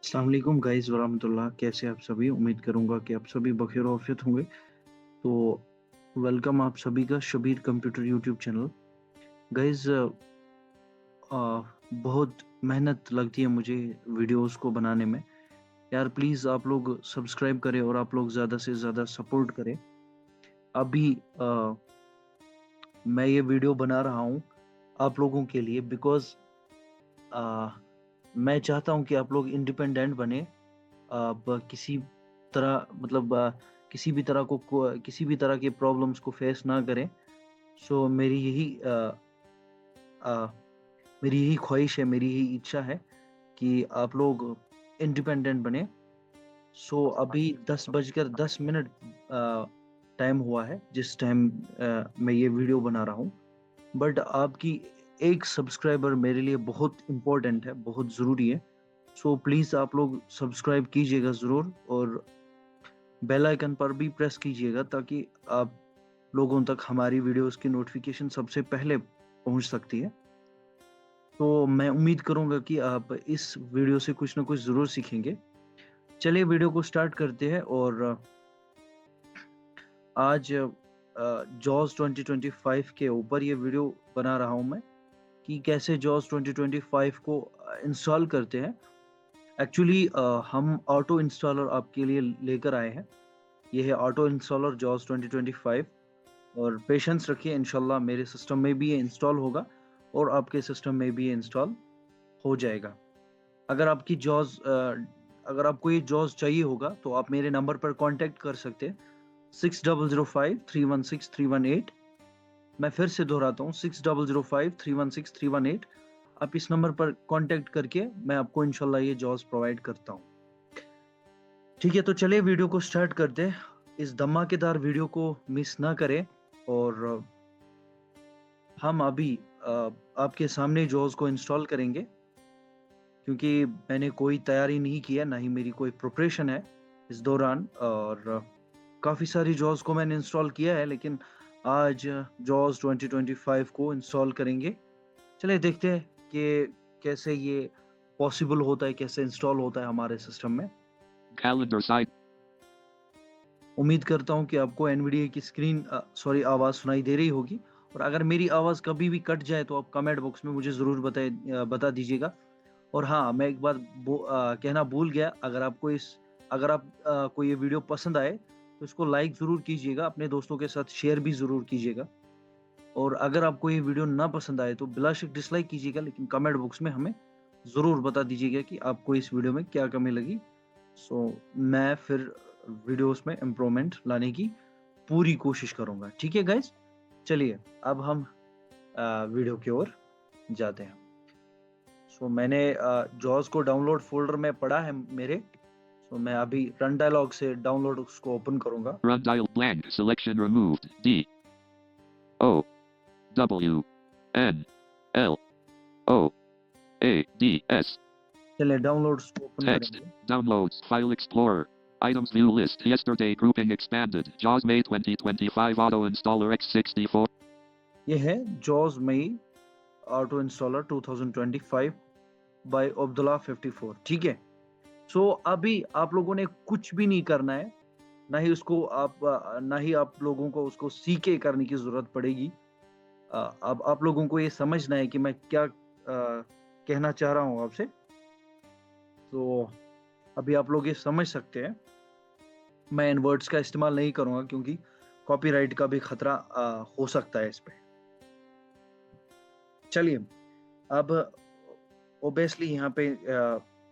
अस्सलाम वालेकुम गाइज़ वरहमतुल्लाह। कैसे आप सभी? उम्मीद करूँगा कि आप सभी बख़ैर औफ़ियत होंगे। तो वेलकम आप सभी का Shabir computer YouTube channel. Guys बहुत मेहनत लगती है मुझे वीडियोज़ को बनाने में। यार प्लीज़ आप लोग सब्सक्राइब करें और आप लोग ज़्यादा से ज़्यादा सपोर्ट करें। अभी मैं ये वीडियो बना रहा हूँ आप लोगों के लिए बिकॉज़ अ, मैं चाहता हूँ कि आप लोग इंडिपेंडेंट बने। ब किसी तरह मतलब किसी भी तरह के प्रॉब्लम्स को फेस ना करें। सो अ, मेरी यही ख्वाहिश है, मेरी यही इच्छा है कि आप लोग इंडिपेंडेंट बने। सो अभी 10 बजकर 10 मिनट टाइम हुआ है जिस टाइम मैं ये वीडियो बना रहा हूँ। बट आपकी एक सब्सक्राइबर मेरे लिए बहुत इम्पोर्टेंट है, बहुत ज़रूरी है। सो प्लीज़ आप लोग सब्सक्राइब कीजिएगा ज़रूर और बेल आइकन पर भी प्रेस कीजिएगा ताकि आप लोगों तक हमारी वीडियोस की नोटिफिकेशन सबसे पहले पहुंच सकती है। तो मैं उम्मीद करूंगा कि आप इस वीडियो से कुछ ना कुछ ज़रूर सीखेंगे। चलिए वीडियो को स्टार्ट करते हैं और आज जॉस 2025 के ऊपर ये वीडियो बना रहा हूं मैं कि कैसे जॉस 2025 को इंस्टॉल करते हैं। एक्चुअली हम ऑटो इंस्टॉलर आपके लिए लेकर आए हैं। ये है ऑटो इंस्टॉलर जॉस 2025 और पेशेंस रखिए, इंशाल्लाह मेरे सिस्टम में भी ये इंस्टॉल होगा और आपके सिस्टम में भी ये इंस्टॉल हो जाएगा। अगर आपकी अगर आपको ये जॉस चाहिए होगा तो आप मेरे नंबर पर कांटेक्ट कर सकते हैं 6005 316 318। मैं फिर से दोहराता हूँ 6005 316 318। आप इस नंबर पर कांटेक्ट करके मैं आपको इंशाल्लाह ये जॉस प्रोवाइड करता हूँ। ठीक है, तो चलिए वीडियो को स्टार्ट करते हैं। इस धमाकेदार वीडियो को मिस ना करें और हम अभी आपके सामने जॉस को इंस्टॉल करेंगे क्योंकि मैंने कोई तैयारी नहीं की है, ना ही मेरी कोई प्रिपरेशन है इस दौरान। और काफ़ी सारी जॉस को मैंने इंस्टॉल किया है लेकिन आज जॉस 2025 को इंस्टॉल करेंगे। चलिए देखते हैं कि कैसे ये पॉसिबल होता है, कैसे इंस्टॉल होता है हमारे सिस्टम में। Calendar side. उम्मीद करता हूँ कि आपको एनवीडिया की आवाज़ सुनाई दे रही होगी और अगर मेरी आवाज़ कभी भी कट जाए तो आप कमेंट बॉक्स में मुझे ज़रूर बता दीजिएगा। और हाँ, मैं एक बात कहना भूल गया, अगर आपको ये वीडियो पसंद आए तो इसको लाइक ज़रूर कीजिएगा, अपने दोस्तों के साथ शेयर भी ज़रूर कीजिएगा। और अगर आपको ये वीडियो ना पसंद आए तो बिलाशक डिसलाइक कीजिएगा, लेकिन कमेंट बॉक्स में हमें ज़रूर बता दीजिएगा कि आपको इस वीडियो में क्या कमी लगी। सो मैं फिर वीडियोस में इम्प्रूवमेंट लाने की पूरी कोशिश करूँगा। ठीक है गाइज़? चलिए अब हम वीडियो की ओर जाते हैं। सो मैंने जॉस को डाउनलोड फ़ोल्डर में पड़ा है मेरे। सो मैं अभी रन डायलॉग से डाउनलोड उसको ओपन करूँगा। Run dial blank. Selection removed. D O W N L O A D S. चलिए डाउनलोड्स को ओपन Text. करेंगे। Downloads. File Explorer. Items view list. Yesterday grouping expanded. JAWS May 2025 Auto Installer X64. ये है Jos मई auto installer 2025 bye Abdullah 54। ठीक है? सो अभी आप लोगों ने कुछ भी नहीं करना है, ना ही आप लोगों को उसको सीके करने की ज़रूरत पड़ेगी। अब आप लोगों को ये समझना है कि मैं क्या कहना चाह रहा हूँ आपसे। तो अभी आप लोग ये समझ सकते हैं। मैं इन वर्ड्स का इस्तेमाल नहीं करूँगा क्योंकि कॉपीराइट का भी खतरा हो सकता है इस पे। चलिए, अब ऑब्वियसली यहाँ पे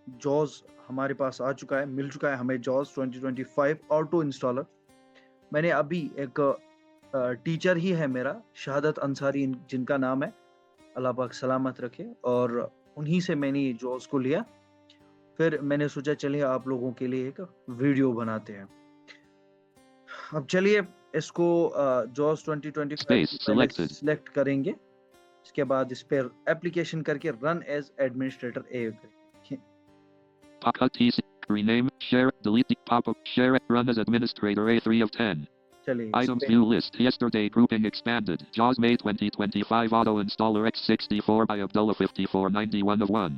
जॉस हमारे पास आ चुका है, मिल चुका है हमें जॉस 2025 ऑटो इंस्टॉलर। मैंने अभी एक टीचर ही है मेरा, शहादत अंसारी जिनका नाम है, अल्लाह पाक सलामत रखे, और उन्हीं से मैंने ये जॉस को लिया। फिर मैंने सोचा चलिए आप लोगों के लिए एक वीडियो बनाते हैं। अब चलिए इसको जॉस 2025 Space को पहले selected. सिलेक्ट करेंगे। इसके बाद इस पर एप्लीकेशन करके रन एज एडमिनिस्ट्रेटर ए करेंगे। Pocket TC. Rename. Share. Delete the pop-up. Share it. Run as administrator A3 of 10. चलिए इस Items पे view list. Yesterday grouping expanded. JAWS May 2025 Auto Installer X64 by Abdullah 5491 of 1.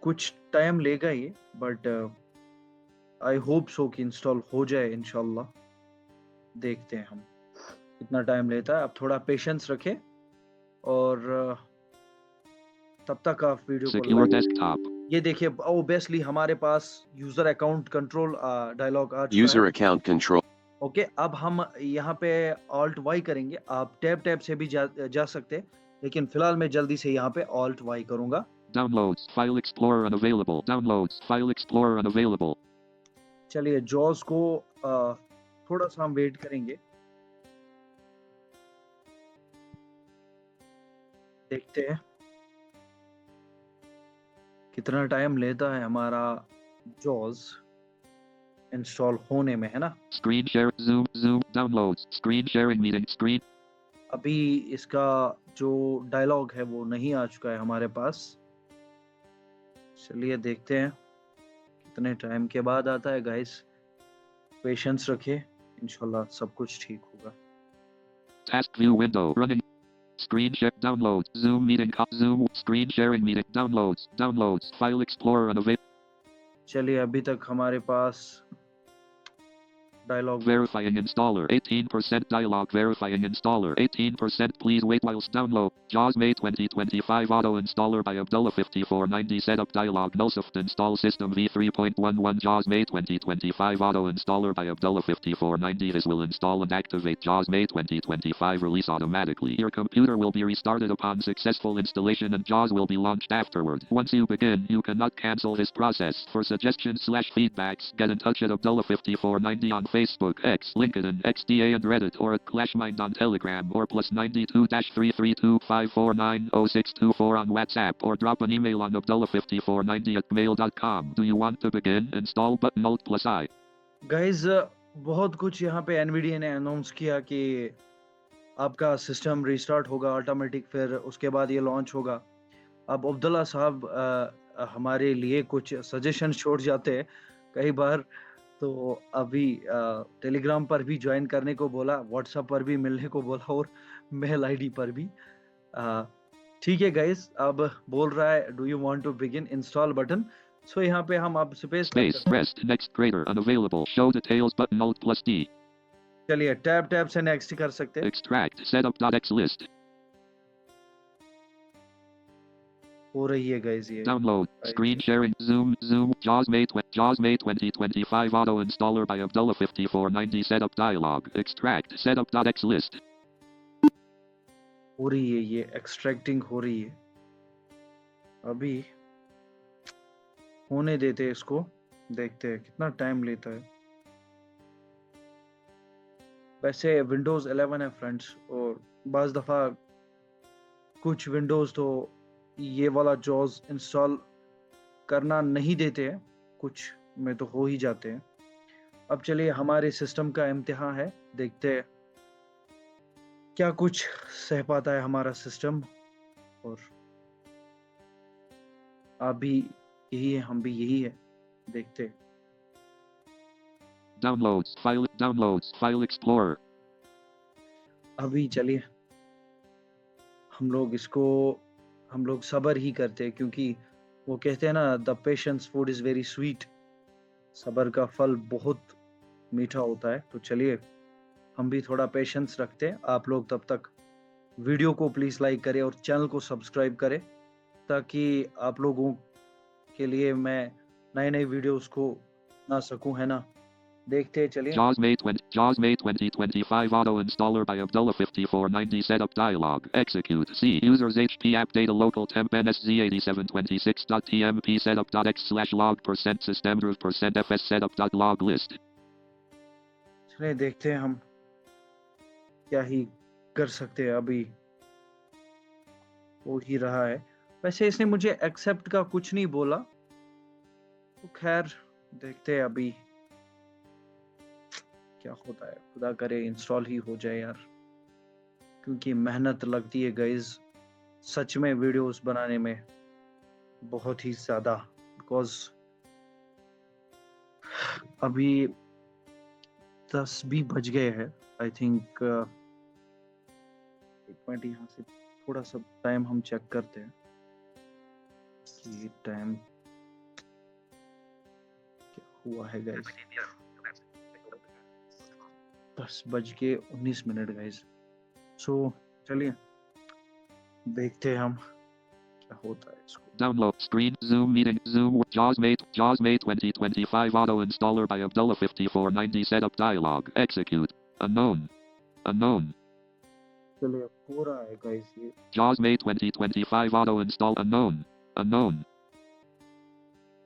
कुछ time लेगा ये, but I hope so कि install हो जाए इंशाल्लाह। देखते हैं हम कितना टाइम लेता है। आप थोड़ा पेशेंस रखें और तब तक आप वीडियो को Secure लाइक। desktop. ये देखिए, ऑब्वियसली हमारे पास यूजर अकाउंट कंट्रोल डायलॉग आ चुका है। User account control. ओके, अब हम यहाँ पे ऑल्ट वाई करेंगे। आप टैब टैब से भी जा सकते हैं, लेकिन फिलहाल मैं जल्दी से यहाँ पे ऑल्ट वाई करूंगा। Downloads. File Explorer unavailable. Downloads. File Explorer unavailable. चलिए, जॉस को थोड़ा सा हम वेट करेंगे, देखते हैं कितना टाइम लेता है हमारा जॉस इंस्टॉल होने में, है ना। Screen share. Zoom. Zoom. Downloads. Screen sharing meeting. Screen. अभी इसका जो डायलॉग है वो नहीं आ चुका है हमारे पास। चलिए देखते हैं कितने टाइम के बाद आता है। गाइस, पेशेंस रखिए, इंशाल्लाह सब कुछ ठीक होगा। Task view window. Running. Screen share. Downloads. Zoom meeting. Zoom. Screen sharing meeting. Downloads. Downloads. File Explorer unavailable. चलिए, अभी तक हमारे पास dialogue Verifying installer. 18% dialog. Verifying installer. 18%. Please wait whilst download. JAWS May 2025 auto installer by Abdullah 5490. Setup dialog. Nullsoft install system v3.11. JAWS May 2025 auto installer by Abdullah 5490. This will install and activate JAWS May 2025 release automatically. Your computer will be restarted upon successful installation and JAWS will be launched afterward. Once you begin, you cannot cancel this process. For suggestions/feedbacks, get in touch at Abdullah 5490 on Facebook, X, LinkedIn, XDA and Reddit, or at Clashmind on Telegram, or +92-332-549-0624 on WhatsApp, or drop an email on Abdullah5490@mail.com. Do you want to begin? Install button Alt+I. Guys, बहुत कुछ यहाँ पे Nvidia ने announce किया कि आपका system restart होगा automatic, फिर उसके बाद ये लॉन्च होगा। अब अब्दुल्ला साहब हमारे लिए कुछ सजेशन छोड़ जाते हैं कई बार, तो अभी टेलीग्राम पर भी ज्वाइन करने को बोला, व्हाट्सएप पर भी मिलने को बोला, और मेल आईडी पर भी। ठीक है गाइस, अब बोल रहा है do you want to begin install button. So यहाँ पे हम अब space Space. Rest. Next. Greater. Unavailable. Show details button Alt+D. चलिए, टैब टैब से नेक्स्ट कर सकते हैं। Extract. Setup.xlist. हो रही है गाइस ये। Download. Screen sharing. Zoom. Zoom. JAWS May 2025 auto installer by Abdullah 5490. Setup dialog. Extract. Setup.xlist. हो रही है ये, एक्सट्रैक्टिंग हो रही है। अभी होने देते हैं इसको, देखते हैं कितना टाइम लेता है। वैसे विंडोज 11 है फ्रेंड्स, और बाज दफ़ा कुछ विंडोज तो ये वाला जॉज इंस्टॉल करना नहीं देते हैं, कुछ में तो हो ही जाते हैं। अब चलिए, हमारे सिस्टम का इम्तिहान है, देखते हैं क्या कुछ सह पाता है हमारा सिस्टम। और आप भी यही है, हम भी यही है, देखते हैं। Downloads. File Explorer. अभी चलिए, हम लोग सब्र ही करते हैं, क्योंकि वो कहते हैं ना, the patience food is very sweet. सब्र का फल बहुत मीठा होता है। तो चलिए, हम भी थोड़ा पेशेंस रखते हैं। आप लोग तब तक वीडियो को प्लीज लाइक करें और चैनल को सब्सक्राइब करें, ताकि आप लोगों के लिए मैं नए नए वीडियोस को बना सकूं, है ना। देखते हैं, चलिए। JAWS May 2025 auto installer by Abdullah 5490. Setup dialog. Execute. C. Users HP app data local temp NSZ8726.tmp setup.x/log% systemroot%fs setup.log list. चलिए, देखते हैं हम क्या ही कर सकते हैं। अभी हो ही रहा है। वैसे इसने मुझे एक्सेप्ट का कुछ नहीं बोला, तो खैर देखते हैं अभी क्या होता है। खुदा करे इंस्टॉल ही हो जाए यार, क्योंकि मेहनत लगती है गाइस सच में वीडियोस बनाने में, बहुत ही ज्यादा। बिकॉज अभी 10 भी बज गए हैं, आई थिंक। एक मिनट, यहाँ से थोड़ा सा टाइम हम चेक करते हैं कि टाइम हुआ है गाइस 10:19 गाइस। सो चलिए देखते हैं हम क्या होता है इसको। Download screen Zoom meeting Zoom JAWS May 2025 auto installer by Abdullah 5490 setup dialog execute unknown चलिए अब हो रहा है गाइस ये। JAWS May 2025 auto install unknown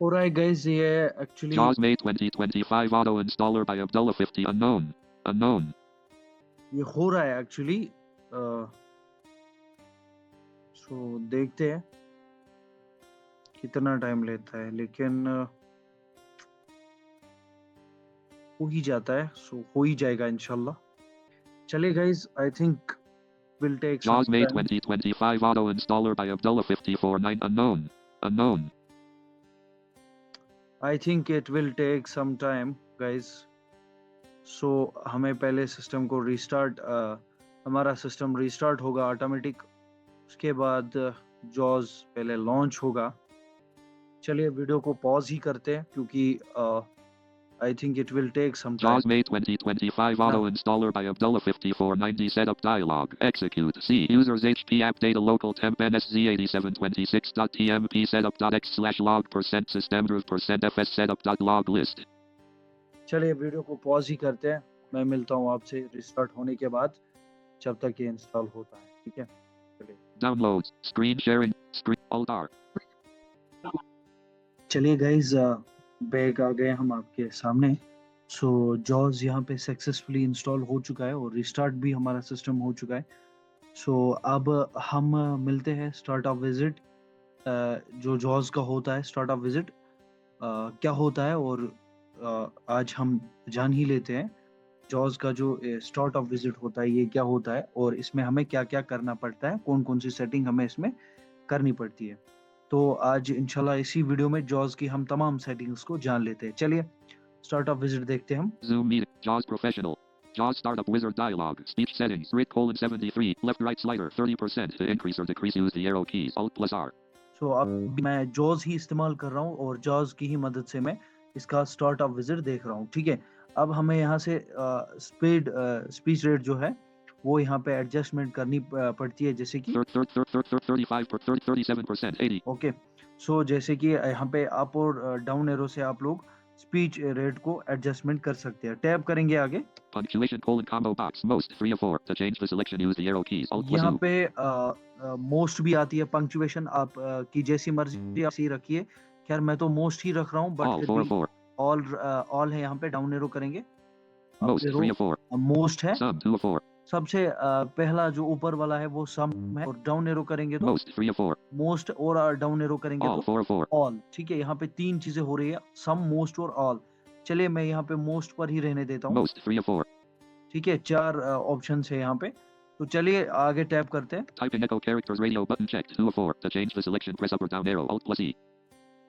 हो रहा है गाइस ये actually JAWS May 2025 auto installer by Abdullah 50 unknown ये हो रहा है एक्चुअली। सो देखते हैं कितना टाइम लेता है, लेकिन हो ही जाता है। सो हो ही जाएगा इंशाल्लाह। चलिए guys, I think will take some JAWS May time. 2025 auto installer by Abdullah 549 unknown I think it will take some time guys. So हमें पहले सिस्टम को रीस्टार्ट, हमारा सिस्टम रीस्टार्ट होगा ऑटोमेटिक। उसके बाद जॉज पहले लॉन्च होगा। चलिए वीडियो को पॉज ही करते हैं क्योंकि I think it will take some time. JAWS May 2025 auto installer by Abdullah 5490 setup dialog execute C users HP app data local temp NSZ8726.tmp setup.x/log% systemroot%fs setup.log list चलिए video को pause ही करते हैं। मैं मिलता हूँ आपसे रिस्टार्ट होने के बाद, जब तक ये इंस्टॉल होता है। ठीक है, चलिए। downloads screen sharing screen alt R चलिए गाइज, बैग आ गए हम आपके सामने। सो जॉज यहाँ पे सक्सेसफुली इंस्टॉल हो चुका है और रिस्टार्ट भी हमारा सिस्टम हो चुका है। सो अब हम मिलते हैं स्टार्ट ऑफ विजिट, जो जॉज का होता है स्टार्ट ऑफ विजिट क्या होता है, और आज हम जान ही लेते हैं जॉज का जो स्टार्ट ऑफ विजिट होता है ये क्या होता है, और इसमें हमें क्या क्या करना पड़ता है, कौन कौन सी सेटिंग हमें इसमें करनी पड़ती है। तो आज इंशाल्लाह इसी वीडियो में जॉज की हम तमाम सेटिंग्स को जान लेते हैं। चलिए स्टार्ट ऑफ विजिट देखते हैं हम। Zoom meeting JAWS professional JAWS startup wizard dialog speech settings Rit:73 left right slider 30% to increase or decrease use the arrow keys Alt+R सो अब मैं जॉज ही इस्तेमाल कर रहा हूँ और जॉज की ही मदद से मैं इसका स्टार्ट ऑफ विजिट देख रहा हूँ। ठीक है, अब हमें यहाँ से स्पीच रेट जो है वो यहाँ पे एडजस्टमेंट करनी पड़ती है, जैसे कि 37% 80 ओके। सो जैसे कि यहाँ पे अप और डाउन एरो से आप लोग स्पीच रेट को एडजस्टमेंट कर सकते हैं। टैप करेंगे आगे, punctuation combo box most 3 of 4 to change the selection use the arrow keys यहाँ Alt+U पे मोस्ट भी आती है पंक्चुएशन, आप की जैसी मर्जी आप सही रखिए। खैर मैं तो मोस्ट ही रख रहा हूँ, बट all फिर 4 भी of 4 ऑल है। यहाँ पे डाउन एरो करेंगे, most 3 of 4 मोस्ट है। sum 2 of 4 सबसे पहला जो ऊपर वाला है वो सम है, और डाउन एरो करेंगे तो most 3 of 4 मोस्ट, और डाउन एरो करेंगे all तो 4 of 4 ऑल। ठीक है, यहाँ पे तीन चीजें हो रही है, सम, मोस्ट और ऑल। चलिए मैं यहाँ पे मोस्ट पर ही रहने देता हूँ। most 3 of 4 ठीक है, चार ऑप्शन है यहाँ पे, तो चलिए आगे टैप करते हैं। typing echo characters radio button checked 2 of 4 to change the selection press up or down arrow Alt+E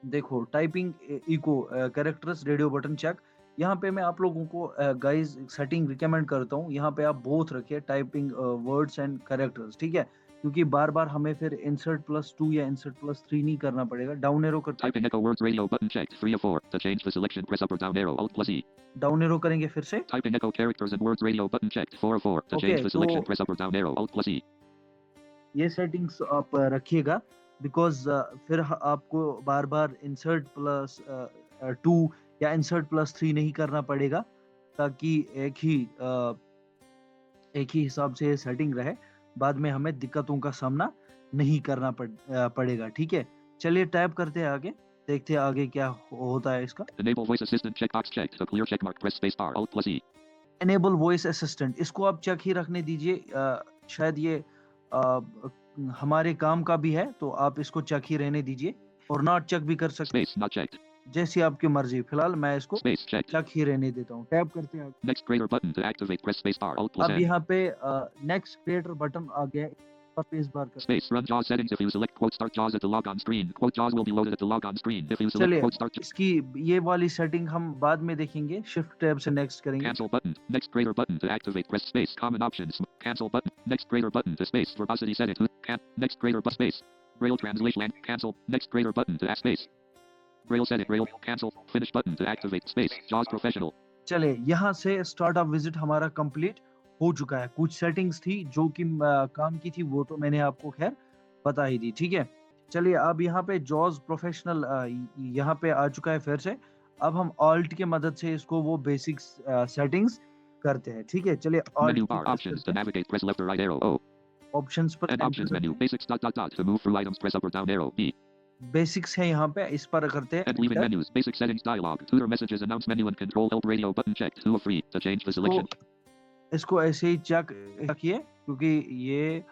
देखो typing echo characters radio button check. यहाँ पे मैं आप लोगों को गाइस सेटिंग रिकमेंड करता हूँ, यहाँ पे आप बोथ रखिए टाइपिंग वर्ड्स एंड कैरेक्टर्स। ठीक है, क्योंकि बार बार हमें फिर insert +2 या insert +3 नहीं करना पड़ेगा। डाउन एरो करते हैं, typing echo words radio button checked 3 of 4 to change the selection press up or down arrow Alt+E down arrow करेंगे फिर से। typing echo characters and words radio button checked 4 of 4 to Okay, change the selection तो press up or down arrow Alt+E ये settings आप रखिएगा, because फिर आपको बार बार insert+2 या insert+3 नहीं करना पड़ेगा, ताकि एक ही हिसाब से सेटिंग रहे, बाद में हमें दिक्कतों का सामना नहीं करना पड़ेगा। ठीक है, चलिए टाइप करते हैं आगे, देखते हैं आगे क्या होता है इसका। enable voice assistant checkbox checked to clear checkmark press space bar Alt+E enable voice assistant, इसको आप चेक ही रखने दीजिए। शायद ये हमारे काम का भी है, तो आप इसको चेक ही रहने दीजिए, और नॉट चेक भी कर सकते space not checked हैं, जैसी आपकी मर्जी। फिलहाल मैं इसको space checked चेक ही रहने देता हूँ। टैप करते हैं आगे। next greater button to activate press space bar अब Alt+N यहाँ पे नेक्स्ट क्रिएटर बटन आ गया है, स्पेस बार कर। space run JAWS settings if you select quote start JAWS at the logon screen quote JAWS will be loaded at the logon screen if you select चलिए quote start इसकी ये वाली setting हम बाद में देखेंगे, shift tab से next करेंगे। cancel button next greater button to activate press space common options cancel button next greater button to space verbosity setting next greater but space braille translation cancel next greater button to add space Braille setting. Braille. Cancel. Finish button to activate. Space. JAWS Professional. चले यहाँ से start up visit हमारा complete हो चुका है। कुछ settings थी जो कि काम की थी, वो तो मैंने आपको खैर बता ही दी, ठीक है। चलिए अब यहाँ पे जॉज प्रोफेशनल यहाँ पे आ चुका है फिर से। अब हम ऑल्ट के मदद से इसको वो बेसिक्स सेटिंग्स करते हैं, ठीक है। चलिए Menu bar. Options to navigate. Press left or right arrow. O. Options पर And options menu. Basics. To move through items. Press up or down arrow. B. Basics है यहाँ पे, इस पर करते हैं And leaving menus. Basic settings dialog. Tutor messages. Announce menu and control help radio button checked. 2 of 3 to change the selection. इसको ऐसे ही check किए क्योंकि ये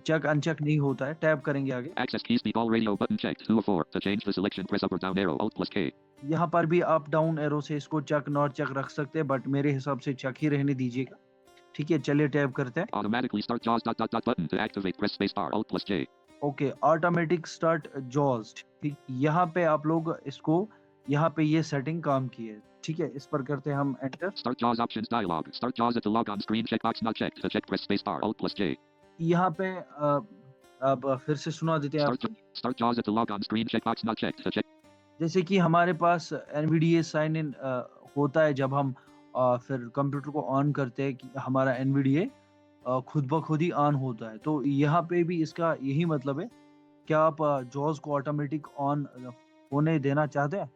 चेक अनचेक नहीं होता है। टैप करेंगे आगे। Access key speak all radio button checked. 2 of 4 to change the selection. Press up or down arrow. Alt plus K. यहाँ पर भी अप डाउन एरो से इसको चेक नॉट चेक रख सकते हैं, बट मेरे हिसाब से चेक ही रहने दीजिएगा, ठीक है। चलिए टैप करते हैं। Automatically start JAWS button to activate. Press space bar. Alt plus J. Okay, automatic start jaws, ठीक। यहाँ पे आप लोग इसको यहाँ पे ये सेटिंग काम की है, ठीक है। इस पर करते हैं हम enter. Start JAWS options dialog. Start JAWS at the log on screen. Checkbox not checked. To check press space bar. Alt plus J. यहाँ पे अब फिर से सुना देते हैं आपको। Start JAWS at the log on screen. Checkbox not checked. To check. जैसे कि हमारे पास NVDA साइन इन होता है जब हम फिर कंप्यूटर को ऑन करते हैं कि हमारा NVDA खुद ब खुद ही ऑन होता है। तो यहाँ पे भी इसका यही मतलब है। क्या आप जॉज को ऑटोमेटिक ऑन होने देना चाहते हैं?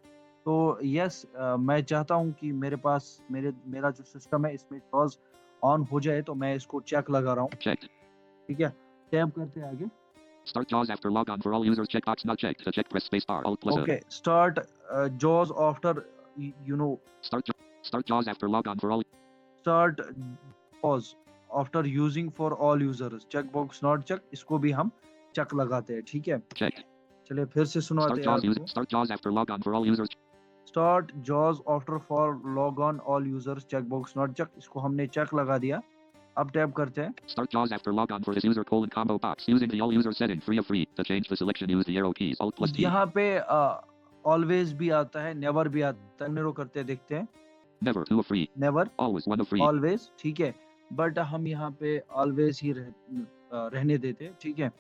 तो यस, मैं चाहता हूँ कि मेरे पास मेरा जो सिस्टम है इसमें जॉज ऑन हो जाए, तो मैं इसको चेक लगा रहा हूँ, Checked. ठीक है। टैप करते हैं आगे। Start JAWS after log on for all users. Checkbox not checked. To check press space bar. Alt plus A. Okay, start जॉज after Start JAWS after log on for all. Start जॉज after using for all users. Check box not check, इसको भी हम check लगाते हैं, ठीक है। Checked. चलिए फिर से सुनाते हैं आपको। Start JAWS after log on for all users. Start जॉज after for log on all users. Check box not check, इसको हमने चेक लगा दिया। अब टैप करते हैं। Start JAWS after log on for this user combo box using the all user setting 3 of 3 to change the selection. Use the arrow keys Alt plus T. यहाँ पे always भी आता है, नेवर भी आता है। नेरो करते हैं, देखते हैं। Never 2 of 3. Never, Always 1 of 3. Always, ठीक है। बट हम यहाँ पे ऑलवेज ही रहने देते हैं, ठीक है।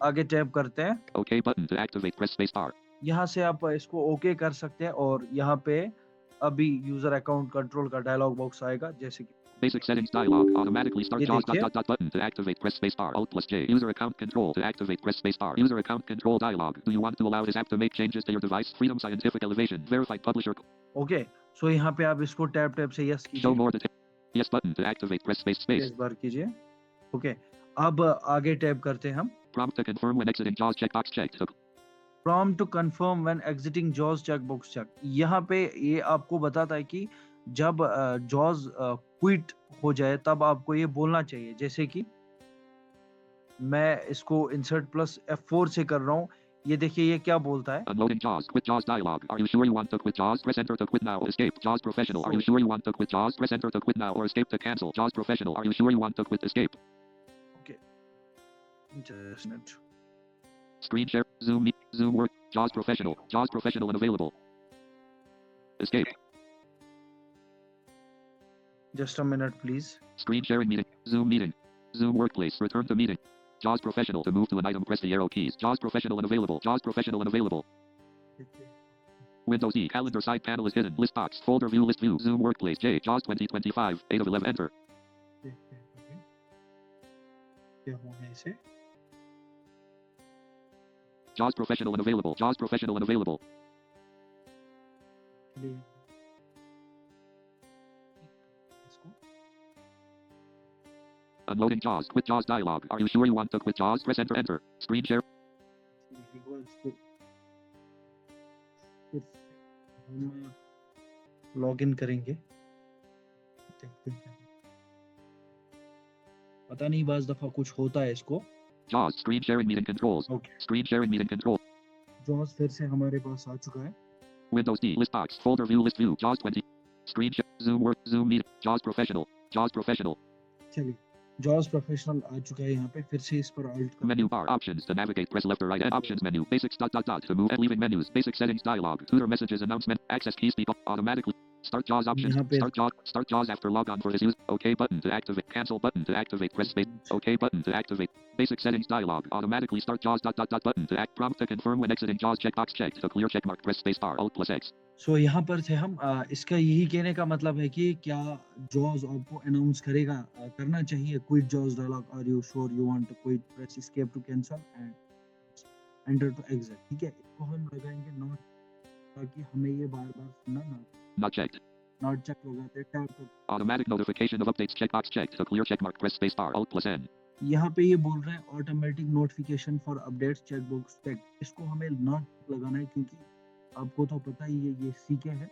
आगे टैप करते हैं। OK button to activate. Press space bar. यहाँ से आप इसको ओके कर सकते हैं और यहाँ पे अभी यूजर अकाउंट कंट्रोल का डायलॉग बॉक्स आएगा, जैसे कि Basic settings dialog. Automatically start ये JAWS देखिए। button to activate. Press space bar. Alt plus J. User account control to activate. Press space bar. User account control dialog. Do you want to allow this app to make changes to your device? Freedom Scientific Elevation. Verified publisher. Okay, so यहाँ पे आप इसको tap से yes Show कीजिए। more detail. Yes button to activate. Press space space. इस बार कीजिए। Okay, अब आगे टैप करते हैं हम। Prompt to confirm when exiting JAWS checkbox checked. Prompt to confirm when exiting जॉज चेक बॉक्स चेक। यहाँ पे ये आपको बताता है कि जब जॉज क्विट हो जाए तब आपको ये बोलना चाहिए। जैसे कि मैं इसको इंसर्ट प्लस F4 से कर रहा हूँ। ये देखिए ये क्या बोलता है। Unloading JAWS. Quit JAWS dialog. Are you sure you want to quit JAWS? Press enter to quit now. Escape. JAWS Professional. Are you sure you want to quit JAWS? Press enter to quit now or escape to cancel. JAWS Professional. Are you sure you want to quit? Escape. Okay, just minute. Screen share. Zoom work. JAWS Professional. JAWS Professional unavailable. Escape. Just a minute please. Screen sharing meeting. Zoom meeting. Zoom workplace. Return to meeting. JAWS Professional. To move to an item, press the arrow keys. JAWS Professional unavailable. JAWS Professional unavailable. Windows E. Calendar side panel is hidden. List box. Folder view. List view. Zoom workplace. J. JAWS 2025. 8 of 11. Enter. क्या होगा इसे? JAWS Professional unavailable. JAWS Professional unavailable. Unloading JAWS. Quit JAWS dialog. Are you sure you want to quit JAWS? Press enter. Enter. Screen share. हम log in करेंगे, देखते हैं। पता नहीं बाज दफा कुछ होता है इसको। JAWS. Screen sharing meeting controls. Okay. Screen sharing meeting control. Jaws फिर से हमारे पास आ चुका है। Windows D. List box. Folder view. List view. JAWS 20. Screen share. Zoom work. Zoom meeting. JAWS Professional. JAWS Professional. चलिए, जॉज प्रोफेशनल आ चुका है यहाँ पे। फिर से इस पर अल्ट कर। Menu bar. Options to navigate. Press left or right. Options menu. Basics. To move and leaving menus. Basic settings dialog. Tutor messages announcement. Access keys. Speak automatically. Start JAWS options. यहाँ पे Start JAWS after logon for this use. OK button to activate. Cancel button to activate. Press space. OK button to activate. Basic settings dialog. Automatically start JAWS button to act. Prompt to confirm when exiting JAWS checkbox checked. To clear checkmark. Press space bar. Alt plus X. सो यहाँ पर थे हम। इसका यही कहने का मतलब है कि क्या जॉज आपको अनाउंस करेगा, करना चाहिए क्विट जॉज dialog, are you sure you want to quit, press escape to cancel and enter to exit. ठीक है, इसको हम लगाएंगे नॉट, ताकि हमें ये बार बार सुनना ना। Not checked. नॉट चेक लगाते टैब कर। Automatic notification of updates checkbox checked. To clear checkmark. Press space bar. Alt plus N. यहाँ पे ये बोल रहे हैं automatic notification for updates checkbox check. इसको हमें नॉट लगाना है क्योंकि आपको तो पता ही है ये सीके है,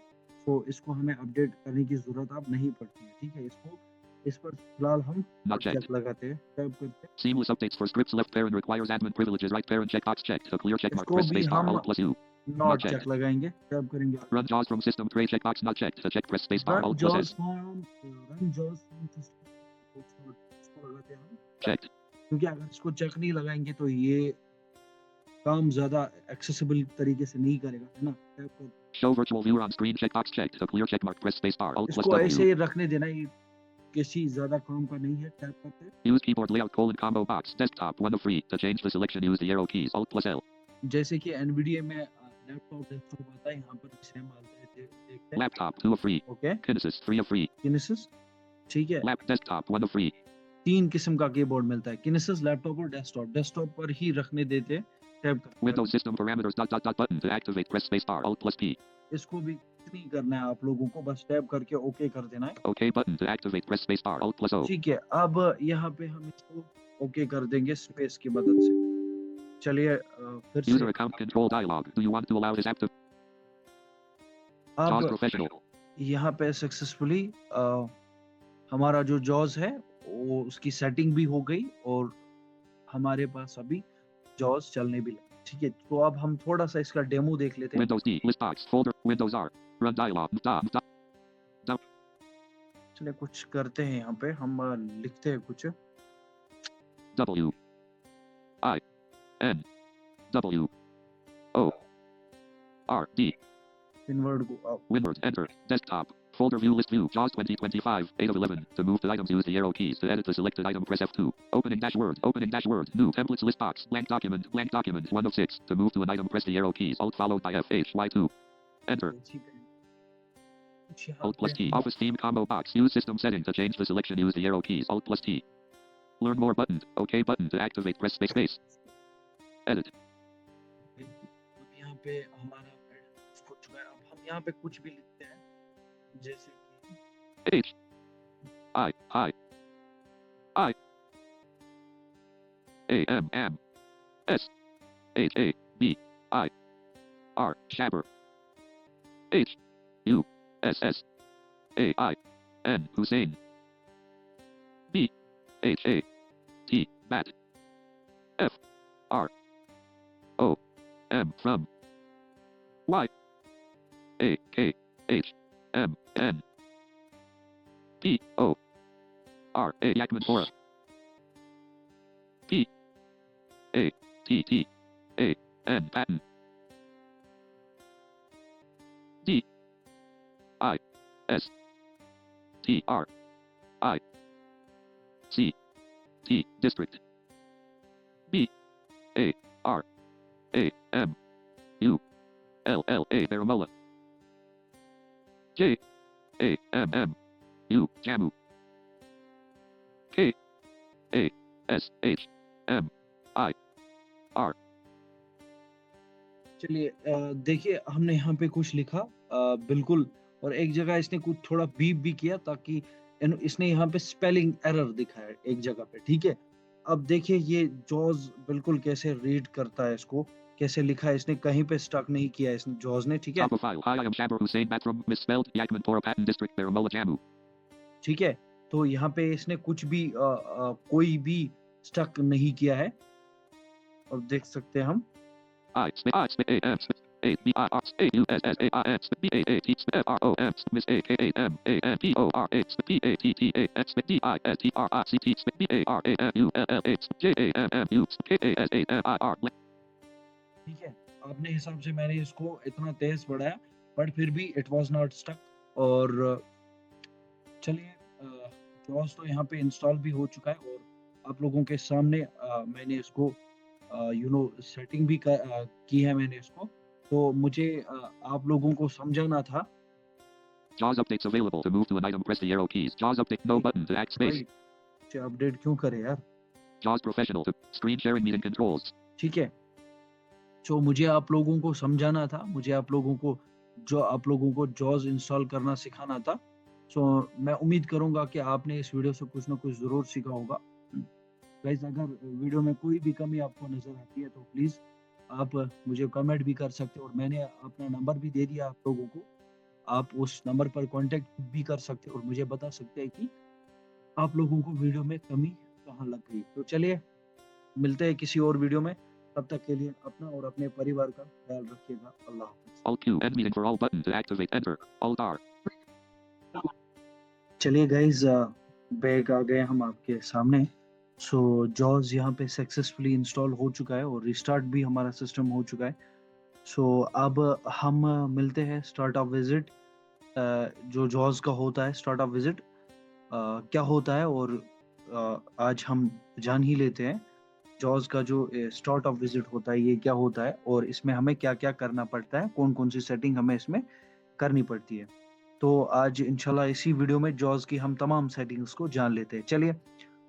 तो इसको हमें अपडेट करने की जरूरत अब नहीं पड़ती है। ठीक है, इस पर फिलहाल हम Not checked. चेक लगाते हैं, टैब करते हैं। Seamless updates for scripts. Left parent requires admin privileges. Right parent checkbox checked. To clear checkmark. इसको Press भी space bar. हम Alt plus U. Not checked. Check लगाएंगे, टैब करेंगे। Run JAWS from system tray checkbox not checked. To check press space bar. Alt plus S. Run जॉस system इसको लगाते हैं हम, Checked. क्योंकि अगर इसको चेक नहीं लगाएंगे तो ये काम ज्यादा एक्सेसिबल तरीके से नहीं करेगा, है ना। टैब कर, Show virtual viewer on screen checkbox checked. To clear checkmark. Press space bar. Alt plus इसको ऐसे W. ही रखने देना, ये किसी ज्यादा काम का नहीं है। टैब करते हैं, Use keyboard layout combo box. Desktop 1 of 3. To change the selection use the arrow keys. Alt plus L. जैसे कि एनवीडिया में लैपटॉप डेस्कटॉप आता है, यहाँ पर इसे हम देखते हैं। Laptop 2 of 3. Okay, Kinesis 3 of 3. किनेसिस, ठीक है। Lap desktop 1 of 3. 3 किस्म का कीबोर्ड मिलता है, किनेसिस, लैपटॉप और डेस्कटॉप। डेस्कटॉप पर ही रखने देते हैं, टैब कर। Windows system parameters button to activate. Press space bar. Alt plus P. इसको भी नहीं करना है आप लोगों को, बस टैब करके ओके कर देना है। OK button to activate. Press space bar. Alt plus O. ठीक है, अब यहाँ पे हम इसको ओके कर देंगे स्पेस की मदद से। चलिए फिर User से account control dialog. Do you want to allow this app to JAWS अब professional? यहाँ पे सक्सेसफुली हमारा जो जॉज है वो उसकी सेटिंग भी हो गई और हमारे पास अभी जॉज चलने भी लगा। ठीक है, तो अब हम थोड़ा सा इसका डेमो देख लेते हैं। Windows D list box folder. Windows R. Run dialog. Dom. चलिए कुछ करते हैं, यहाँ पे हम लिखते हैं कुछ। W I N W O R D. In word को अब Winward enter. Desktop. Folder view list view. JAWS 2025. 8 of 11. To move the items use the arrow keys. To edit the selected item press F2. Opening dash word. Opening dash word. New templates list box. Blank document. Blank document. 1 of 6. To move to an item press the arrow keys. Alt followed by F H Y2. Enter. ठीक है, कुछ यहाँ Alt plus पे T. Office theme combo box. Use system setting. To change the selection use the arrow keys. Alt plus T. Learn more button. OK button. To activate press space space. Edit. अब यहाँ पे हमारा हो चुका है। अब हम यहाँ पे कुछ भी लिखते हैं, जैसे कि H I A M S H A B I R Shabber H U S S A I N Hussein B H A T Bat F R O M from Y A K H M N P O R A Yakman Fora P A T T A N Patton D I S T R I C T District B A R A M U L L A Baramulla J A M M U Jammu K A S H M I R चलिए देखिए हमने यहाँ पे कुछ लिखा बिल्कुल, और एक जगह इसने कुछ थोड़ा बीप भी किया ताकि इसने यहाँ पे स्पेलिंग एरर दिखाया एक जगह पे। ठीक है, अब देखिए ये जॉज बिल्कुल कैसे रीड करता है, इसको कैसे लिखा है इसने, कहीं पे स्टक नहीं किया इसने जॉज ने। ठीक है, Top of file. Hi, I am Shabir Hussein Batram, misspelled, Yakmanpura Patton District, Baramulla Jammu. ठीक है, तो यहाँ पे इसने कुछ भी कोई भी स्टक नहीं किया है। और देख सकते हैं हम I, A, M, A, B, I, R, A, U, S, S, A, I, N, B, A, A, T, F, R, O, M, Miss A, K, A, M, A, N, P, O, R, A, P, A, T, T, A, X, D, I, S, T, R, I, C, T, B, A, R, A, M, U, L, L, H, J, A, M, M, U, K, A, S, A, M, I, R. ठीक है, अपने हिसाब से मैंने इसको इतना तेज पढ़ाया but फिर भी इट वाज नॉट स्टक। और चलिए JAWS तो यहाँ पे इंस्टॉल भी हो चुका है और आप लोगों के सामने मैंने इसको सेटिंग भी की है मैंने इसको। तो मुझे आप लोगों को समझाना था JAWS updates available. To move to an item, press the arrow keys. JAWS update. No कि button to act space. भाई मुझे अपडेट क्यों करे यार, JAWS professional. To screen sharing meeting controls. ठीक है? जो मुझे आप लोगों को समझाना था, मुझे आप लोगों को JAWS इंस्टॉल करना सिखाना था। सो मैं उम्मीद करूँगा कि आपने इस वीडियो से कुछ ना कुछ ज़रूर सीखा होगा। गाइस अगर वीडियो में कोई भी कमी आपको नज़र आती है तो प्लीज़ आप मुझे कमेंट भी कर सकते हो और मैंने अपना नंबर भी दे दिया आप लोगों को। आप उस नंबर पर कॉन्टैक्ट भी कर सकते हो और मुझे बता सकते हैं कि आप लोगों को वीडियो में कमी कहाँ लग गई। तो चलिए मिलते हैं किसी और वीडियो में, तब तक के लिए अपना और अपने परिवार का ख्याल रखिएगा। अल्लाह हाफ़िज़। Alt Q. End meeting for all button to activate. Enter. Alt R. चलिए गाइस बैक आ गए हम आपके सामने। सो JAWS यहाँ पे सक्सेसफुली इंस्टॉल हो चुका है और रिस्टार्ट भी हमारा सिस्टम हो चुका है। सो अब हम मिलते हैं स्टार्ट ऑफ विजिट, जो JAWS का होता है स्टार्ट ऑफ विजिट क्या होता है और आज हम जान ही लेते हैं JAWS का जो स्टार्ट ऑफ विजिट होता है ये क्या होता है और इसमें हमें क्या-क्या करना पड़ता है, कौन-कौन सी सेटिंग हमें इसमें करनी पड़ती है। तो आज इंशाल्लाह इसी वीडियो में JAWS की हम तमाम सेटिंग्स को जान लेते हैं। चलिए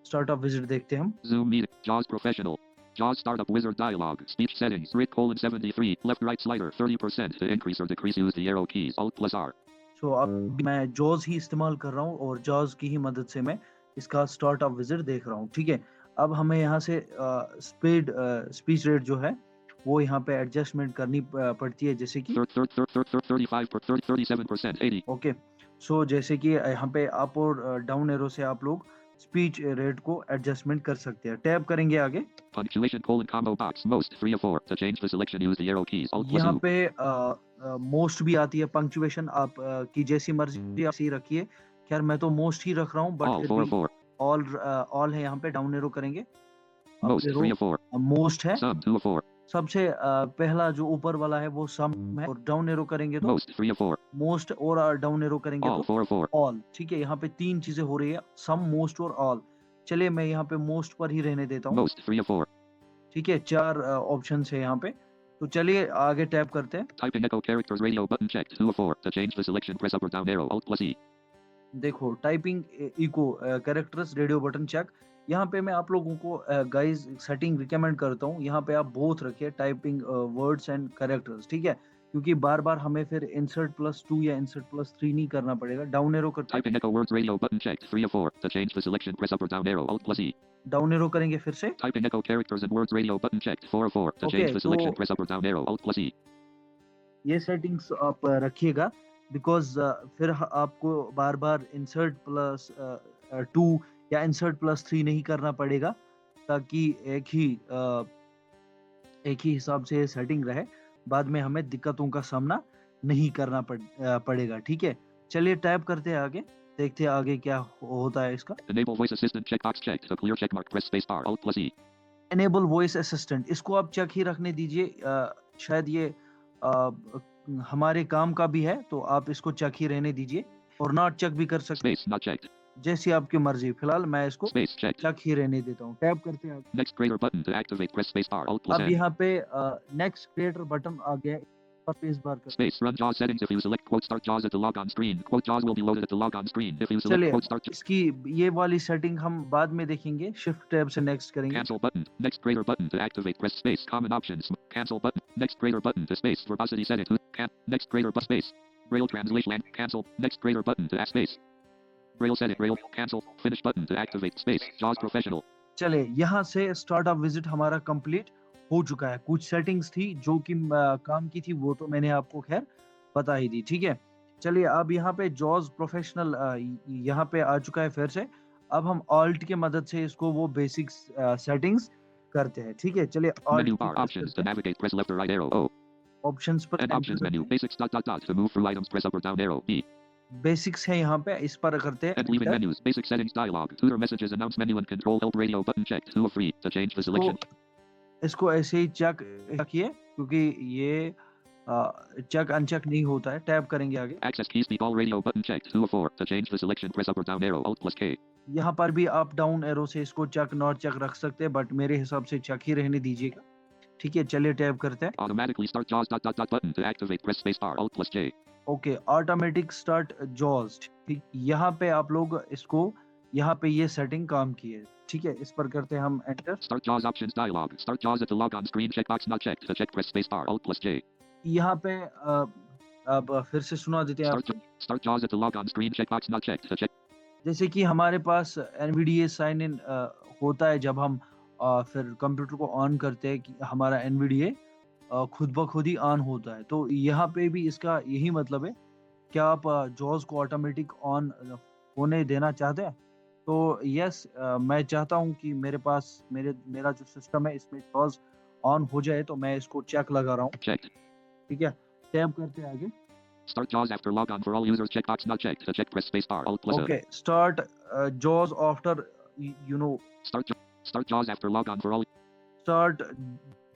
स्टार्ट ऑफ विजिट देखते हैं हम। Zoom meeting. JAWS professional. JAWS startup wizard dialog. Speech settings. Grid colon 73. Left right slider 30%. To increase or decrease use the arrow keys. Alt plus R. सो अब मैं JAWS ही इस्तेमाल कर रहा हूँ और JAWS की ही मदद से मैं इसका स्टार्ट ऑफ विजिट देख रहा हूँ, ठीक है? अब हमें यहाँ से स्पीच रेट जो है वो यहाँ पे एडजस्टमेंट करनी पड़ती है, जैसे कि 35%, 80. ओके। सो जैसे कि यहाँ पे अप और डाउन एरो से आप लोग स्पीच रेट को एडजस्टमेंट कर सकते हैं। टैब करेंगे आगे। Punctuation colon combo box. Most 3 of 4. To change the selection use the arrow keys. Alt plus यहाँ U. पे मोस्ट भी आती है, पंक्चुएशन आप की जैसी मर्जी आप सही रखिए। खैर मैं तो मोस्ट ही रख रहा हूँ, बट All फिर 4 भी of 4. ऑल है यहाँ पे, डाउन एरो करेंगे। Most 3 of 4. मोस्ट है, Sum 2 of 4. सबसे पहला जो ऊपर वाला है वो सम है और डाउन एरो करेंगे तो Most 3 of 4. मोस्ट और डाउन एरो करेंगे All तो 4 of 4. ऑल, ठीक है? यहाँ पे 3 चीजें हो रही है, सम, मोस्ट और ऑल। चलिए मैं यहाँ पे मोस्ट पर ही रहने देता हूँ, Most 3 of 4. ठीक है? 4 ऑप्शंस है यहाँ पे। तो चलिए आगे टैप करते हैं। Typing echo characters radio button checked 2 of 4. To change the selection press up or down arrow. Alt plus E. देखो typing echo characters radio button check. यहाँ पे मैं आप लोगों को गाइस सेटिंग रिकमेंड करता हूँ, यहाँ पे आप बोथ रखिए टाइपिंग वर्ड्स एंड कैरेक्टर्स, ठीक है? क्योंकि बार बार हमें फिर insert +2 या insert +3 नहीं करना पड़ेगा। डाउन एरो करते हैं, Typing echo words radio button checked 3 of 4. To change the selection press up or down arrow. Alt plus E. Down arrow करेंगे फिर से। Typing echo characters and words radio button checked 4 of 4. To Okay, change the selection तो press up or down arrow. Alt plus E. ये settings आप रखिएगा because फिर आपको बार बार insert+2 या insert+3 नहीं करना पड़ेगा, ताकि एक ही हिसाब से सेटिंग रहे, बाद में हमें दिक्कतों का सामना नहीं करना पड़ेगा, ठीक है? चलिए टैप करते हैं आगे, देखते हैं आगे क्या होता है इसका। Enable voice assistant checkbox checked. To clear checkmark press space bar. Alt plus E. Enable voice assistant, इसको आप चेक ही रखने दीजिए। शायद ये हमारे काम का भी है, तो आप इसको चेक ही रहने दीजिए और नॉट चेक भी कर सकते Space not checked. हैं, जैसी आपकी मर्जी। फिलहाल मैं इसको Space checked. चेक ही रहने देता हूँ। टैप करते हैं आगे। Next greater button to activate press space bar. Alt plus अब N. यहाँ पे नेक्स्ट क्रिएटर बटन आ गया है, स्पेस बार कर। Space run JAWS settings if you select quote start JAWS at the logon screen. Quote JAWS will be loaded at the logon screen. If you select चलिए quote start इसकी ये वाली setting हम बाद में देखेंगे, shift tab से next करेंगे। cancel button. Next greater button to activate press space. Common options. Cancel button. Next greater button to space. Verbosity setting. Next greater but space. Braille translation and cancel. Next greater button to add space. Braille setting. Braille cancel. Finish button to activate space. JAWS professional. चले यहाँ से start of visit हमारा complete हो चुका है। कुछ settings थी जो कि काम की थी, वो तो मैंने आपको खैर बता ही दी, ठीक है? चलिए अब यहाँ पे JAWS प्रोफेशनल यहाँ पे आ चुका है फिर से। अब हम ऑल्ट के मदद से इसको वो बेसिक सेटिंग्स करते हैं, ठीक है? चलिए Menu bar options to navigate press left or right arrow O. Options पर And options menu. Basics dot dot dot to move through items press up or down arrow B. Basics है यहाँ पे, इस पर करते हैं। And leaving menus. Basic settings dialog. Tutor messages announce menu and control alt radio button checked 2 of 3 to change the selection. इसको ऐसे ही check रखिए क्योंकि ये चेक अनचेक नहीं होता है। टैप करेंगे आगे। Access key speak all radio button checked 2 of 4. To change the selection press up or down arrow Alt plus K. यहाँ पर भी अप डाउन एरो से इसको चेक नॉट चेक रख सकते हैं, बट मेरे हिसाब से चेक ही रहने दीजिएगा। ठीक है, चलिए टैप करते हैं। Automatically start JAWS dot dot dot button to activate press space bar Alt plus J. Okay, automatic start jaws. ठीक, यहाँ पे आप लोग इसको, यहाँ पे ये सेटिंग काम की है। ठीक है, इस पर करते हैं हम enter. Start JAWS options dialog. Start JAWS at the log on screen checkbox not checked. To check press space bar Alt plus J. यहाँ पे अब फिर से सुना देते हैं Start, आपको। start JAWS at the log on screen checkbox not checked. To check जैसे कि हमारे पास NVDA साइन इन होता है जब हम फिर कंप्यूटर को ऑन करते हैं कि हमारा NVDA खुद ब खुद ही ऑन होता है। तो यहाँ पे भी इसका यही मतलब है। क्या आप जॉज को ऑटोमेटिक ऑन होने देना चाहते हैं? तो यस, मैं चाहता हूँ कि मेरे पास मेरा जो सिस्टम है इसमें जॉज ऑन हो जाए, तो मैं इसको चेक लगा रहा हूँ। checked. ठीक है, टैप करते हैं आगे। Start JAWS after log on for all users checkbox not checked. To check press space bar Alt plus A. Okay, start जॉज after Start JAWS after log on for all. Start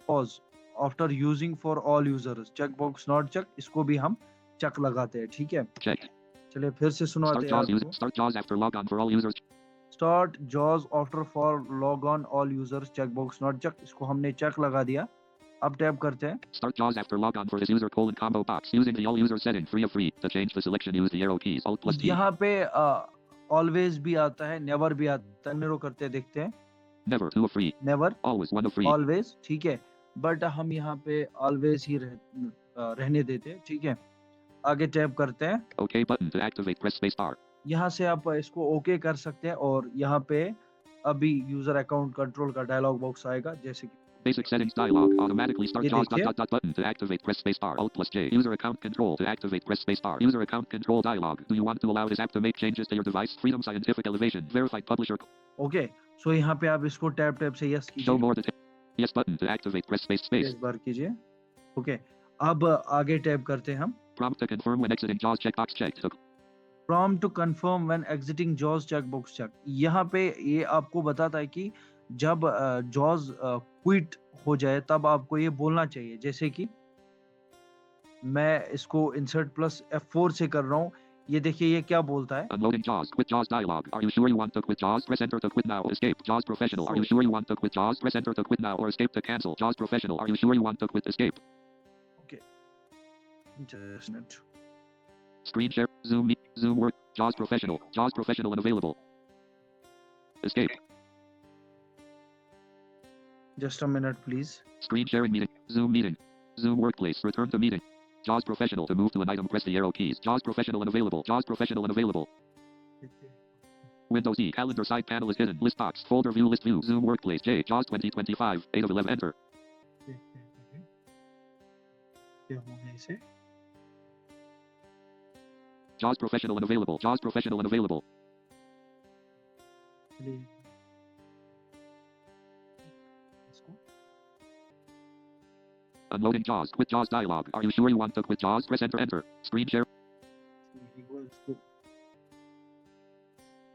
पॉज after using for all users check box not check, इसको भी हम check लगाते हैं। ठीक है, Checked. चलिए फिर से सुनाते हैं आपको। Start JAWS after log on for all users. Start जॉज after for log on all users check box not check, इसको हमने चेक लगा दिया। अब टैप करते हैं। Start JAWS after log on for this user combo box using the all user setting 3 of 3. To change the selection use the arrow keys Alt plus T. यहाँ पे always भी आता है, नेवर भी आता है। नेरो करते देखते हैं। Never 2 of 3. Never, Always 1 of 3. Always. ठीक है, बट हम यहाँ पे ऑलवेज ही रहने देते हैं। ठीक है, आगे टैप करते हैं। OK button to activate press space bar. यहाँ से आप इसको ओके कर सकते हैं और यहाँ पे अभी यूजर अकाउंट कंट्रोल का डायलॉग बॉक्स आएगा। जैसे कि Basic settings dialog. Automatically start ये JAWS dot देखिए, dot dot button to activate press space bar Alt plus J. User account control to activate press space bar. User account control dialog. Do you want to allow this app to make changes to your device? Freedom Scientific Elevation. Verified publisher. Okay. So यहाँ पे आप इसको tap tap से yes Show कीजिए। more detail. Yes button to activate press space space. इस बार कीजिए। Okay, अब आगे टैप करते हैं हम। Prompt to confirm when exiting JAWS checkbox checked. Prompt to confirm when exiting जॉज चेक बॉक्स चेक। यहाँ पे ये आपको बताता है कि जब जॉज क्विट हो जाए तब आपको ये बोलना चाहिए। जैसे कि मैं इसको इंसर्ट प्लस F4 से कर रहा हूँ। ये देखिए ये क्या बोलता है। Unloading JAWS. Quit JAWS dialog. Are you sure you want to quit JAWS? Press enter to quit now. Escape. JAWS Professional. Are you sure you want to quit JAWS? Press enter to quit now or escape to cancel. JAWS Professional. Are you sure you want to quit? Escape. Okay, just minute. Screen share. Zoom work. JAWS Professional. JAWS Professional unavailable. Escape. Just a minute please. Screen sharing meeting. Zoom meeting. Zoom workplace. Return to meeting. JAWS Professional. To move to an item, press the arrow keys. JAWS Professional unavailable. JAWS Professional unavailable. Windows E. Calendar side panel is hidden. List box. Folder view. List view. Zoom workplace. J. JAWS 2025. 8 of 11. Enter. क्या होगा इसे? JAWS Professional unavailable. JAWS Professional unavailable. चलिए इसको Unloading JAWS. Quit JAWS dialog. Are you sure you want to quit JAWS? Press enter. Enter. Screen share. इसको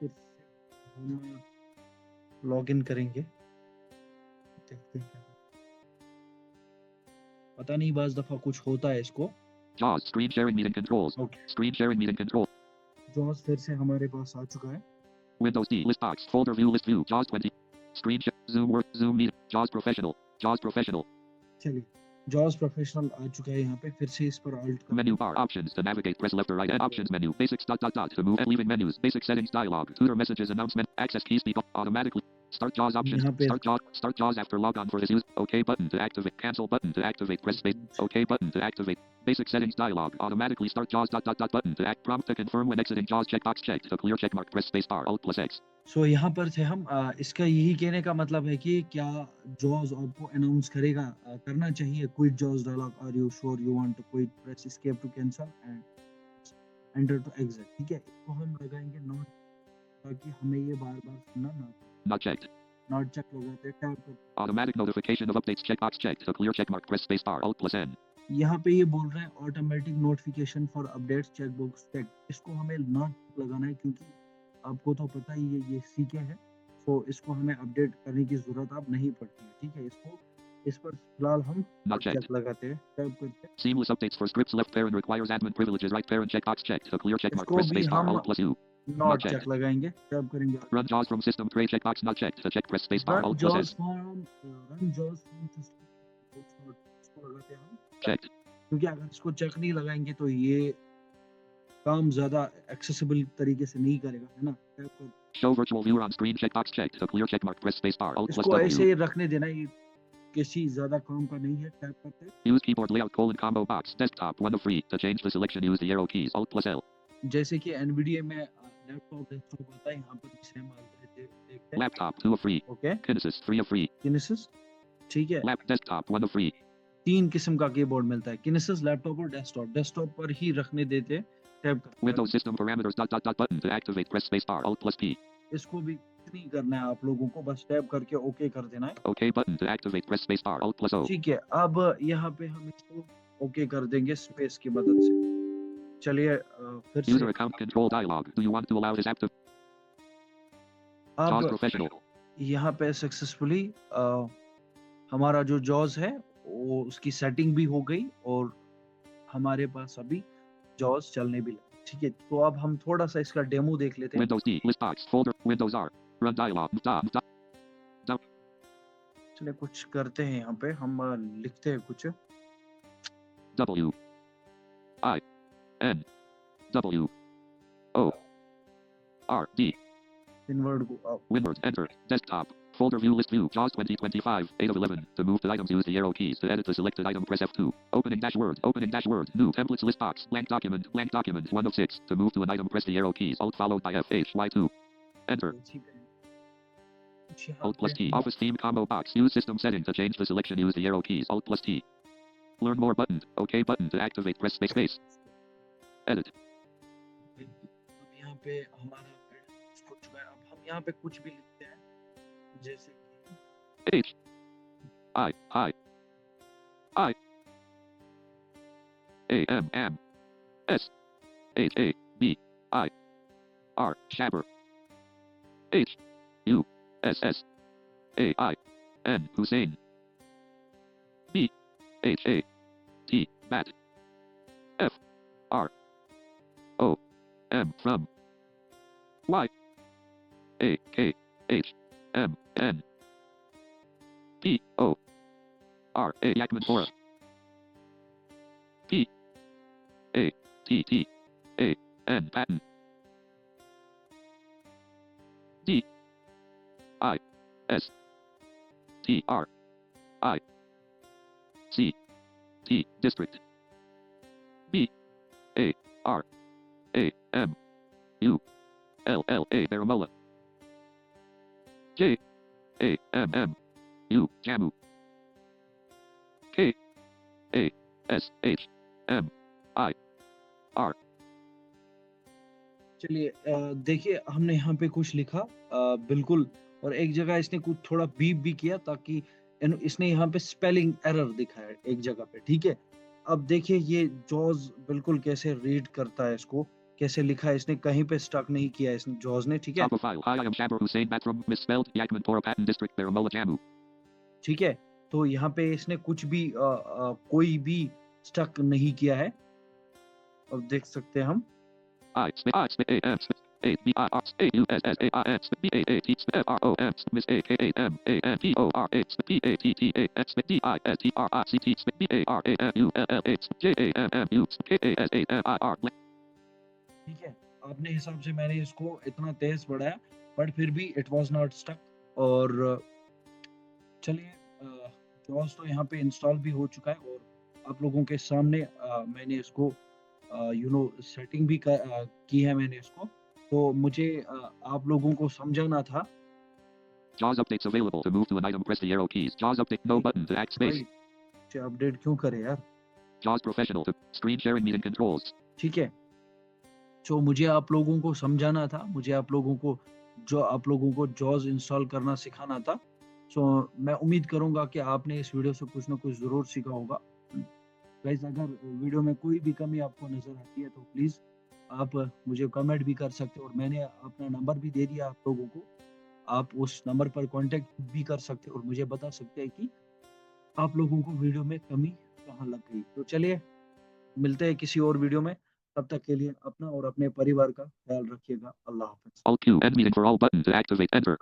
फिर हम log in करेंगे। देखते हैं क्या पता नहीं, बाज दफा कुछ होता है इसको। JAWS. Screen sharing meeting controls. Okay, Screen sharing meeting control. जॉस फिर से हमारे पास आ चुका है। Windows D. List box. Folder view. List view. JAWS 20. Screen share. Zoom work. Zoom meeting. JAWS Professional. JAWS Professional. चलिए, जॉस प्रोफेशनल आ चुका है यहाँ पे। फिर से इस पर अल्ट कर Menu bar. Options. To navigate, press left or right. Options menu. Basics. Dot dot dot. To move and leaving menus. Basic settings dialog. Tutor messages. Announcement. Access keys. Speak automatically. Start JAWS options. यहाँ पे Start JAWS after log on for this use. OK button to activate. Cancel button to activate. Press space. OK button to activate. Basic settings dialog. Automatically start JAWS dot dot dot button to act. Prompt to confirm when exiting JAWS checkbox checked. To clear checkmark. Press space bar. Alt plus X. सो यहाँ पर थे हम। इसका यही कहने का मतलब है कि क्या जॉज आपको अनाउंस करेगा, करना चाहिए क्विट जॉज dialog. Are you sure you want to quit, press escape to cancel and enter to exit. ठीक है, इसको हम लगाएंगे नॉट, ताकि हमें ये बार बार सुनना ना। Not checked. नॉट चेक लगाते टैप कर। Automatic notification of updates checkbox checked. To clear checkmark. Press space bar. Alt plus N. यहाँ पे ये बोल रहा है automatic notification for updates check box check. इसको हमें नॉट लगाना है क्योंकि आपको तो पता ही है ये सीखे हैं। सो इसको हमें अपडेट करने की जरूरत अब नहीं पड़ती है। ठीक है, इसको इस पर फिलहाल हम Not नॉट checked. चेक लगाते हैं, टाइप करते हैं। Seamless updates for scripts. Left parent requires admin privileges. Right parent checkbox checked. A clear check mark. इसको Press भी spacebar. हम Alt plus U. Not not checked. Check लगाएंगे, type करेंगे Run JAWS from system tray checkbox not checked. To check press spacebar. Run Alt plus जॉस S. From run जॉस from system, इसको लगाते हैं हम, Checked. क्योंकि अगर इसको चेक नहीं लगाएंगे तो ये काम ज्यादा एक्सेसिबल तरीके से नहीं करेगा, है ना। टाइप कर, Show virtual viewer on screen checkbox checked. A clear check mark. Press spacebar. Alt plus इसको ऐसे W. ही रखने देना, ये किसी ज्यादा काम का नहीं है। टाइप करते हैं Use keyboard layout combo box. Desktop 1 of 3. To change the selection use the arrow keys. Alt plus L. जैसे कि एनवीडिया में लैपटॉप डेस्कटॉप आता है, यहाँ पर भी सेम आता है, देखते हैं। Laptop 2 of 3. Okay, Kinesis 3 of 3. किनेसिस, ठीक है। Lap desktop 1 of 3. 3 किस्म का कीबोर्ड मिलता है, किनेसिस, लैपटॉप और डेस्कटॉप। डेस्कटॉप पर ही रखने देते हैं। टैब करते हैं, Windows system parameters button to activate press spacebar Alt plus P. इसको भी कुछ नहीं करना है आप लोगों को, बस टैब करके ओके कर देना है। OK button to activate press spacebar Alt plus O. ठीक है, अब यहाँ पे हम इसको ओके कर देंगे स्पेस की मदद से। चलिए फिर User से account control dialog. Do you want to allow this app to JAWS अब professional? यहाँ पे सक्सेसफुली हमारा जो जॉज है वो उसकी सेटिंग भी हो गई और हमारे पास अभी जॉज चलने भी लगा। ठीक है, तो अब हम थोड़ा सा इसका डेमो देख लेते हैं। Windows D list box folder Windows R run dialog dot चलिए कुछ करते हैं, यहाँ पे हम लिखते हैं कुछ। W I N W O R D in word को अब Winward enter desktop folder view list view JAWS 2025 8 of 11 to move the items use the arrow keys to edit the selected item press F2 opening dash word new templates list box blank document 1 of 6 to move to an item press the arrow keys Alt followed by F H Y2 enter ठीक है, कुछ यहाँ Alt plus पे T office theme combo box use system setting to change the selection use the arrow keys Alt plus T learn more button OK button to activate press space edit अब यहाँ पे हमारा हो चुका है। अब हम यहाँ पे कुछ भी लिखते हैं, जैसे कि H I A M S H A B I R Shabber H U S S A I N Hussein B H A T Bat F R O M from Y A K H M N P O R A Yakman Fora P A T T A N Patton D I S T R I C T District B A R A M U L L A Baramulla J A M M U Jammu K A S H M I R चलिए देखिए हमने यहाँ पे कुछ लिखा बिल्कुल, और एक जगह इसने कुछ थोड़ा बीप भी किया ताकि इसने यहाँ पे स्पेलिंग एरर दिखाया एक जगह पे। ठीक है, अब देखिए ये जॉज बिल्कुल कैसे रीड करता है, इसको कैसे लिखा है इसने, कहीं पे स्टक नहीं किया इसने जॉज ने। ठीक है, Top of file Hi I am Shabber Hussein Batram misspelled Yakmanpura Patton District Baramulla Jammu ठीक है, तो यहाँ पे इसने कुछ भी कोई भी स्टक नहीं किया है। अब देख सकते हैं हम I A M A B I R A U S S A I N B A A T F R O M Miss A K A M A N P O R A P A T T A S D I S T R I C T B A R A M U L L A J A M M U K A S A M I R ठीक है, अपने हिसाब से मैंने इसको इतना तेज बढ़ाया but फिर भी इट वाज नॉट स्टक। और चलिए जॉस तो यहाँ पे इंस्टॉल भी हो चुका है और आप लोगों के सामने मैंने इसको सेटिंग भी की है मैंने इसको, तो मुझे आप लोगों को समझाना था। JAWS updates available to move to an item press the arrow keys JAWS update no button to act space update क्यों करे यार। JAWS professional to screen sharing meeting controls ठीक है, जो मुझे आप लोगों को समझाना था, मुझे आप लोगों को जॉज इंस्टॉल करना सिखाना था। सो मैं उम्मीद करूंगा कि आपने इस वीडियो से कुछ ना कुछ जरूर सीखा होगा। गाइस अगर वीडियो में कोई भी कमी आपको नजर आती है तो प्लीज आप मुझे कमेंट भी कर सकते हो, और मैंने अपना नंबर भी दे दिया आप लोगों को, आप उस नंबर पर कांटेक्ट भी कर सकते हो और मुझे बता सकते हैं कि आप लोगों को वीडियो में कमी कहाँ लग गई। तो चलिए मिलते हैं किसी और वीडियो में, तब तक के लिए अपना और अपने परिवार का ख्याल रखिएगा। अल्लाह हाफ़िज़। Alt Q, NVIDIA for all button to activate enter.